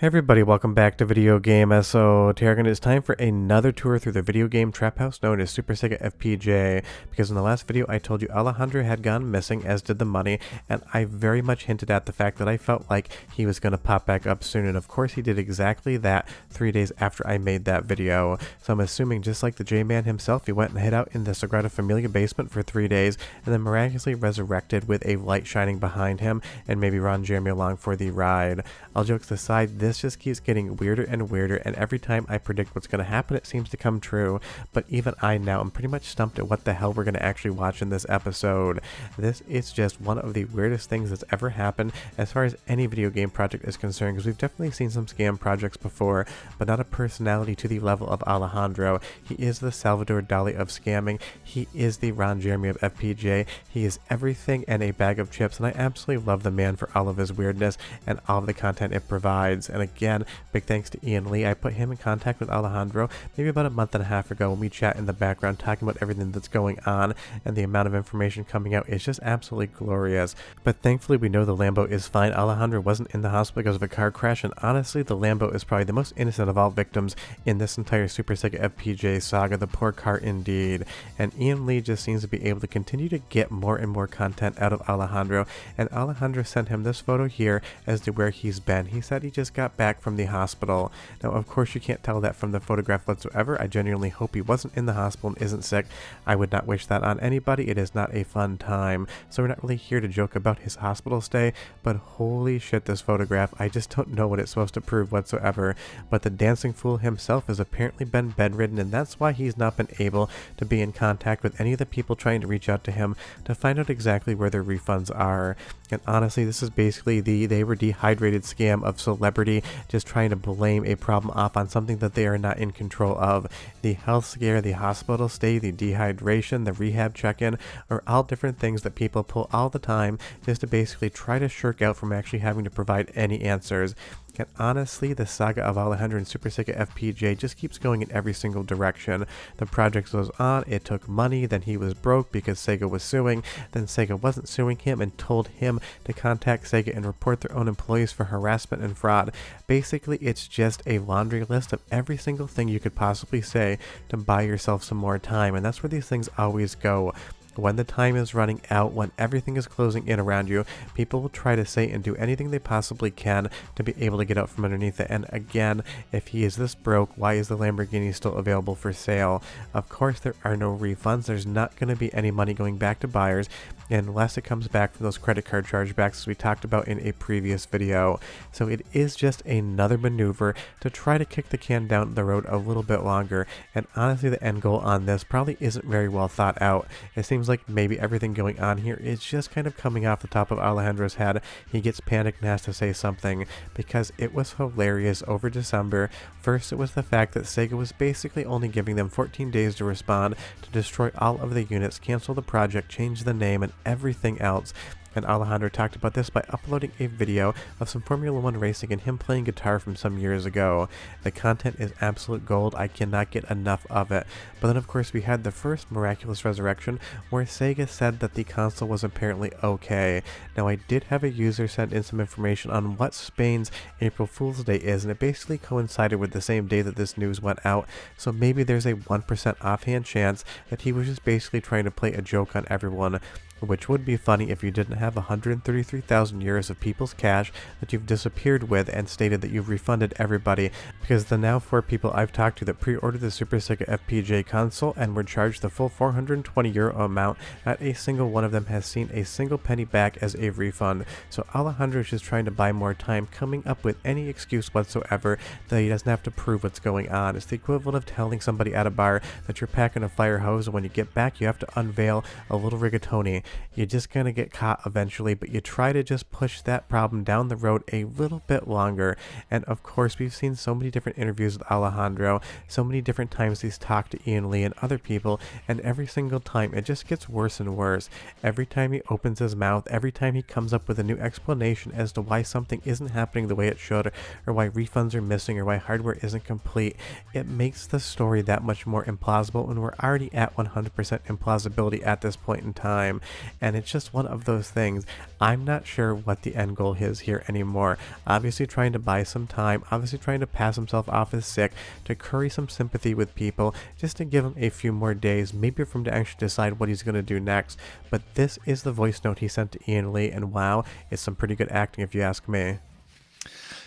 Hey everybody, welcome back to Video Game Esoteric. It's time for another tour through the video game trap house known as Super Sega FPGA, because in the last video I told you Alejandro had gone missing, as did the money, and I very much hinted at the fact that I felt like he was going to pop back up soon, and of course he did exactly that 3 days after I made that video. So I'm assuming, just like the J-Man himself, he went and hid out in the Sagrada Familia basement for 3 days, and then miraculously resurrected with a light shining behind him, and maybe Ron Jeremy along for the ride. All jokes aside, this just keeps getting weirder and weirder, and every time I predict what's going to happen, it seems to come true. But even I now am pretty much stumped at what the hell we're going to actually watch in this episode. This is just one of the weirdest things that's ever happened as far as any video game project is concerned, because we've definitely seen some scam projects before, but not a personality to the level of Alejandro. He is the Salvador Dali of scamming. He is the Ron Jeremy of FPGA. He is everything and a bag of chips, and I absolutely love the man for all of his weirdness and all of the content it provides. And again, big thanks to Ian Lee. I put him in contact with Alejandro maybe about a month and a half ago when we chat in the background talking about everything that's going on, and the amount of information coming out is just absolutely glorious. But thankfully we know the Lambo is fine. Alejandro wasn't in the hospital because of a car crash, and honestly the Lambo is probably the most innocent of all victims in this entire Super Sega FPGA saga. The poor car indeed. And Ian Lee just seems to be able to continue to get more and more content out of Alejandro, and Alejandro sent him this photo here as to where he's been. He said he just got back from the hospital. Now of course you can't tell that from the photograph whatsoever. I genuinely hope he wasn't in the hospital and isn't sick. I would not wish that on anybody. It is not a fun time. So we're not really here to joke about his hospital stay, but holy shit, this photograph, I just don't know what it's supposed to prove whatsoever. But the dancing fool himself has apparently been bedridden, and that's why he's not been able to be in contact with any of the people trying to reach out to him to find out exactly where their refunds are. And honestly, this is basically the they were dehydrated scam of celebrity just trying to blame a problem off on something that they are not in control of. The health scare, the hospital stay, the dehydration, the rehab check-in are all different things that people pull all the time just to basically try to shirk out from actually having to provide any answers. And honestly, the saga of Alejandro and Super Sega FPGA just keeps going in every single direction. The project goes on, it took money, then he was broke because Sega was suing, then Sega wasn't suing him and told him to contact Sega and report their own employees for harassment and fraud. Basically, it's just a laundry list of every single thing you could possibly say to buy yourself some more time, and that's where these things always go. When the time is running out, when everything is closing in around you, people will try to say and do anything they possibly can to be able to get out from underneath it. And again, if he is this broke, why is the Lamborghini still available for sale? Of course, there are no refunds. There's not going to be any money going back to buyers unless it comes back from those credit card chargebacks, as we talked about in a previous video. So it is just another maneuver to try to kick the can down the road a little bit longer. And honestly, the end goal on this probably isn't very well thought out. It seems like maybe everything going on here is just kind of coming off the top of Alejandro's head. He gets panicked and has to say something, because it was hilarious over December. First, it was the fact that Sega was basically only giving them 14 days to respond, to destroy all of the units, cancel the project, change the name, and everything else. And Alejandro talked about this by uploading a video of some Formula 1 racing and him playing guitar from some years ago. The content is absolute gold. I cannot get enough of it. But then of course we had the first miraculous resurrection where Sega said that the console was apparently okay. Now I did have a user send in some information on what Spain's April Fool's Day is, and it basically coincided with the same day that this news went out, so maybe there's a 1% offhand chance that he was just basically trying to play a joke on everyone. Which would be funny if you didn't have 133,000 euros of people's cash that you've disappeared with and stated that you've refunded everybody, because the now 4 people I've talked to that pre-ordered the Super Sega FPGA console and were charged the full 420 euro amount, not a single one of them has seen a single penny back as a refund. So Alejandro is just trying to buy more time, coming up with any excuse whatsoever that he doesn't have to prove what's going on. It's the equivalent of telling somebody at a bar that you're packing a fire hose, and when you get back you have to unveil a little rigatoni. You're just going to get caught eventually, but you try to just push that problem down the road a little bit longer. And of course, we've seen so many different interviews with Alejandro, so many different times he's talked to Ian Lee and other people, and every single time it just gets worse and worse. Every time he opens his mouth, every time he comes up with a new explanation as to why something isn't happening the way it should, or why refunds are missing, or why hardware isn't complete, it makes the story that much more implausible, and we're already at 100% implausibility at this point in time. and it's just one of those things. I'm not sure what the end goal is here anymore. Obviously trying to buy some time, obviously trying to pass himself off as sick, to curry some sympathy with people, just to give him a few more days, maybe for him to actually decide what he's going to do next. But this is the voice note he sent to Ian Lee, and wow, it's some pretty good acting if you ask me.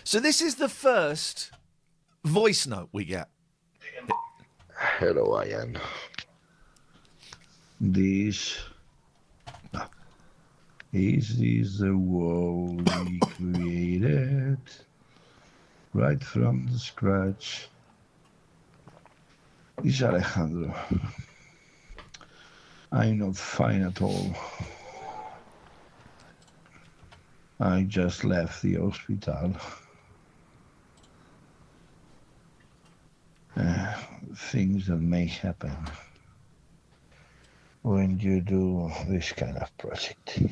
So this is the first voice note we get. Hello, Ian. This is the world we created right from the scratch. This is Alejandro. I'm not fine at all. I just left the hospital. Things that may happen when you do this kind of project.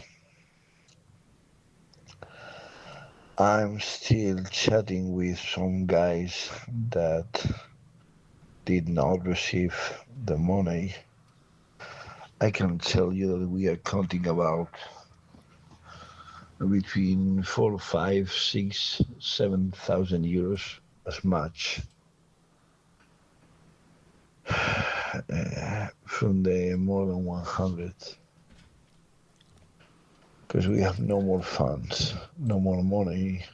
I'm still chatting with some guys that did not receive the money. I can tell you that we are counting about between 4, 5, 6, 7,000 euros as much from the more than 100, because we have no more funds, no more money.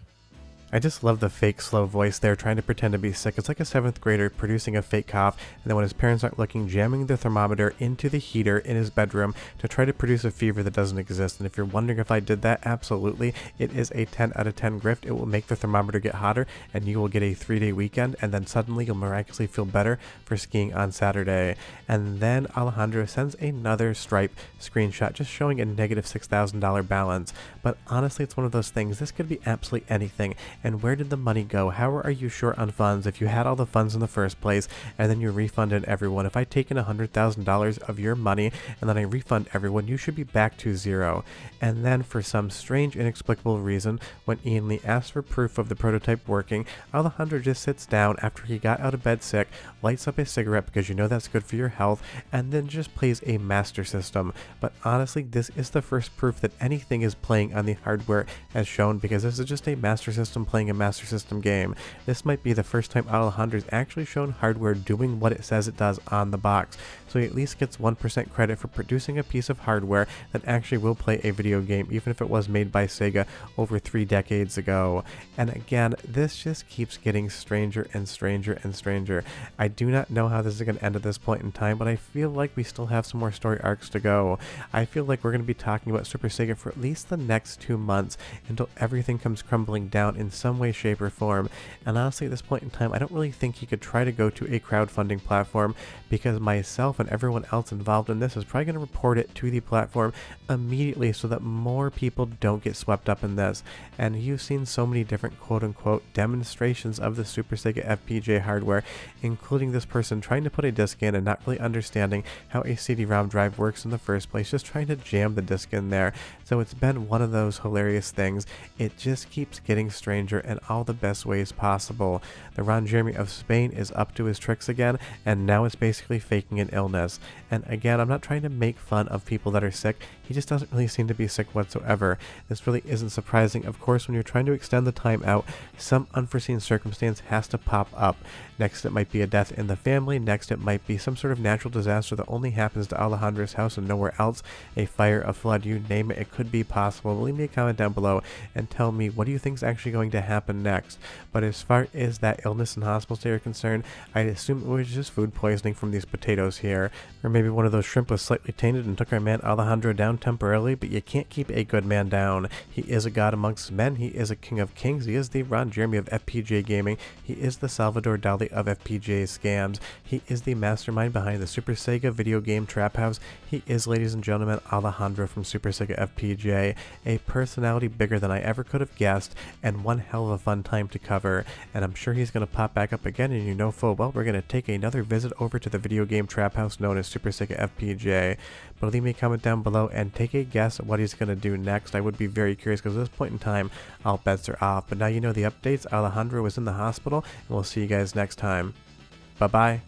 I just love the fake slow voice there, trying to pretend to be sick. It's like a 7th grader producing a fake cough, and then when his parents aren't looking, jamming the thermometer into the heater in his bedroom to try to produce a fever that doesn't exist. And if you're wondering if I did that, absolutely. It is a 10 out of 10 grift. It will make the thermometer get hotter, and you will get a 3-day weekend, and then suddenly you'll miraculously feel better for skiing on Saturday. And then Alejandro sends another Stripe screenshot just showing a negative $6,000 balance. But honestly, it's one of those things. This could be absolutely anything. And where did the money go? How are you short on funds if you had all the funds in the first place and then you refunded everyone? If I'd taken $100,000 of your money and then I refund everyone, you should be back to zero. And then for some strange, inexplicable reason, when Ian Lee asks for proof of the prototype working, Alejandro just sits down after he got out of bed sick, lights up a cigarette because you know that's good for your health, and then just plays a Master System. But honestly, this is the first proof that anything is playing on the hardware as shown, because this is just a Master System playing a Master System game. This might be the first time Alejandro's actually shown hardware doing what it says it does on the box, so he at least gets 1% credit for producing a piece of hardware that actually will play a video game, even if it was made by Sega over 3 decades ago. And again, this just keeps getting stranger and stranger and stranger. I do not know how this is going to end at this point in time, but I feel like we still have some more story arcs to go. I feel like we're going to be talking about Super Sega for at least the next 2 months until everything comes crumbling down in some way, shape, or form. And honestly, at this point in time, I don't really think he could try to go to a crowdfunding platform, because myself and everyone else involved in this is probably going to report it to the platform immediately so that more people don't get swept up in this. And you've seen so many different quote-unquote demonstrations of the Super Sega FPGA hardware, including this person trying to put a disc in and not really understanding how a CD-ROM drive works in the first place, just trying to jam the disc in there. So it's been one of those hilarious things. It just keeps getting stranger in all the best ways possible. The Ron Jeremy of Spain is up to his tricks again, and now it's basically faking an illness. And again, I'm not trying to make fun of people that are sick. He just doesn't really seem to be sick whatsoever. This really isn't surprising. Of course, when you're trying to extend the time out, some unforeseen circumstance has to pop up. Next, it might be a death in the family. Next, it might be some sort of natural disaster that only happens to Alejandro's house and nowhere else. A fire, a flood, you name it, it could be possible. Leave me a comment down below and tell me what do you think is actually going to happen next. But as far as that illness and hospital stay are concerned, I'd assume it was just food poisoning from these potatoes here. Or maybe one of those shrimp was slightly tainted and took our man Alejandro down temporarily, but you can't keep a good man down. He is a god amongst men. He is a king of kings. He is the Ron Jeremy of FPGA gaming. He is the Salvador Dali of FPGA scams. He is the mastermind behind the Super Sega video game trap house. He is, ladies and gentlemen, Alejandro from Super Sega FPGA, a personality bigger than I ever could have guessed, and one hell of a fun time to cover. And I'm sure he's going to pop back up again, and you know full well we're going to take another visit over to the video game trap house known as Super Sega FPGA. But leave me a comment down below and take a guess at what he's going to do next. I would be very curious, because at this point in time, all bets are off. But now you know the updates. Alejandro is in the hospital, and we'll see you guys next time. Bye-bye.